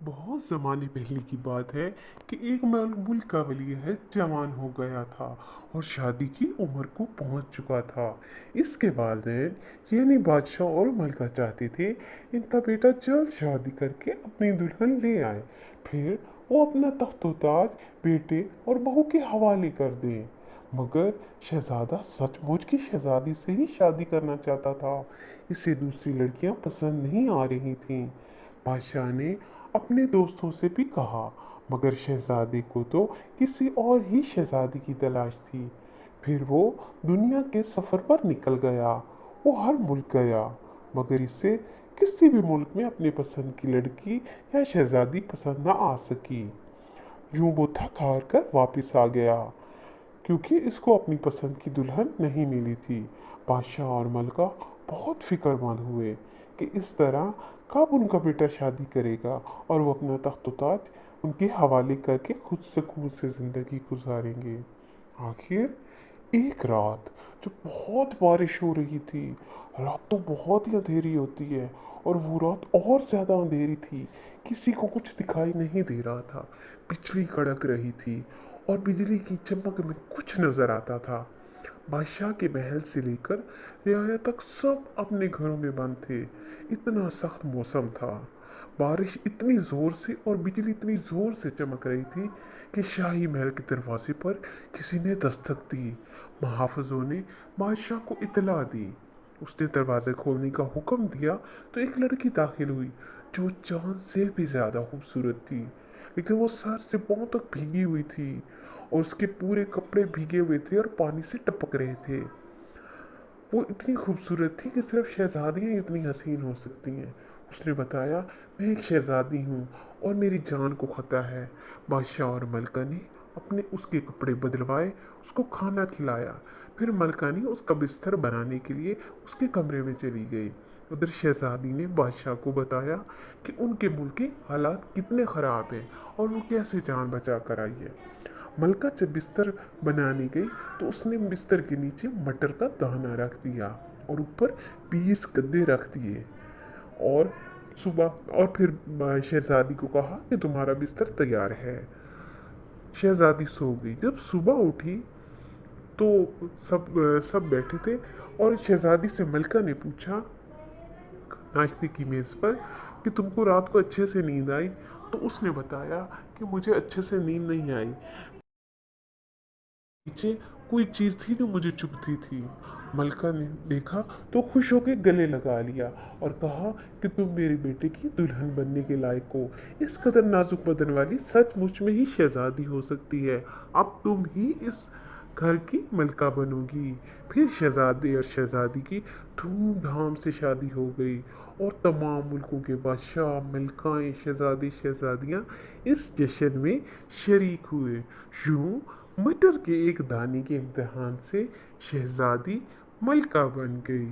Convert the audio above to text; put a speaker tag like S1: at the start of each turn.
S1: बहुत ज़माने पहले की बात है कि एक मुल्क का वलीअहद जवान हो गया था और शादी की उम्र को पहुंच चुका था। इसके वालिदैन यानी बादशाह और मलका चाहते थे इनका बेटा जल्द शादी करके अपनी दुल्हन ले आए, फिर वो अपना तख्त ताज बेटे और बहू के हवाले कर दें। मगर शहजादा सचमुच की शहजादी से ही शादी करना चाहता था। इसे दूसरी लड़कियां पसंद नहीं आ रही थीं। बादशाह ने अपने दोस्तों से भी कहा, मगर शहजादे को तो किसी और ही शहजादी की तलाश थी। फिर वो दुनिया के सफ़र पर निकल गया। वो हर मुल्क गया, मगर इसे किसी भी मुल्क में अपनी पसंद की लड़की या शहजादी पसंद न आ सकी। यूं वो थक हार कर वापिस आ गया, क्योंकि इसको अपनी पसंद की दुल्हन नहीं मिली थी। बादशाह और मलका बहुत फिक्रमंद हुए कि इस तरह कब उनका बेटा शादी करेगा और वो अपना तख्त ताज उनके हवाले करके खुद सुकून से ज़िंदगी गुजारेंगे। आखिर एक रात जब बहुत बारिश हो रही थी, रात तो बहुत ही अंधेरी होती है और वो रात और ज़्यादा अंधेरी थी, किसी को कुछ दिखाई नहीं दे रहा था। बिजली कड़क रही थी और बिजली की चमक में कुछ नजर आता था। बादशाह के महल से लेकर रियाया तक सब अपने घरों में बंद थे। इतना सख्त मौसम था, बारिश इतनी जोर से और बिजली इतनी जोर से चमक रही थी कि शाही महल के दरवाजे पर किसी ने दस्तक दी। मुहाफिजों ने बादशाह को इतला दी। उसने दरवाजे खोलने का हुक्म दिया तो एक लड़की दाखिल हुई जो चांद से भी ज्यादा खूबसूरत थी, लेकिन वो सर से पांव तक भीगी हुई थी और उसके पूरे कपड़े भीगे हुए थे और पानी से टपक रहे थे। वो इतनी खूबसूरत थी कि सिर्फ शहजादियाँ इतनी हसीन हो सकती हैं। उसने बताया, मैं एक शहजादी हूँ और मेरी जान को खतरा है। बादशाह और मलका ने अपने उसके कपड़े बदलवाए, उसको खाना खिलाया। फिर मलका ने उसका बिस्तर बनाने के लिए उसके कमरे में चली गई। उधर शहजादी ने बादशाह को बताया कि उनके मुल्क के हालात कितने ख़राब हैं और वो कैसे जान बचा कर आई है। मलका जब बिस्तर बनाने गई तो उसने बिस्तर के नीचे मटर का दाना रख दिया और ऊपर 20 गद्दे रख दिए और सुबह और फिर शहजादी को कहा कि तुम्हारा बिस्तर तैयार है। शहजादी सो गई। जब सुबह उठी तो सब सब बैठे थे और शहजादी से मलका ने पूछा नाश्ते की मेज पर कि तुमको रात को अच्छे से नींद आई। तो उसने बताया कि मुझे अच्छे से नींद नहीं आई, पीछे कोई चीज थी जो मुझे चुभती थी। मलका ने देखा तो खुश होकर गले लगा लिया और कहा कि तुम मेरे बेटे की दुल्हन बनने के लायक हो। इस कदर नाजुक बदन वाली सचमुच में ही शहजादी हो सकती है। अब तुम ही इस घर की मलका बनोगी। फिर शहजादे और शहजादी की धूमधाम से शादी हो गई और तमाम मुल्कों के बादशाह, मलकाएं, शहजादे, शहजादियां इस जश्न में शरीक हुए। यूं मटर के एक दाने के इम्तिहान से शहजादी मलका बन गई।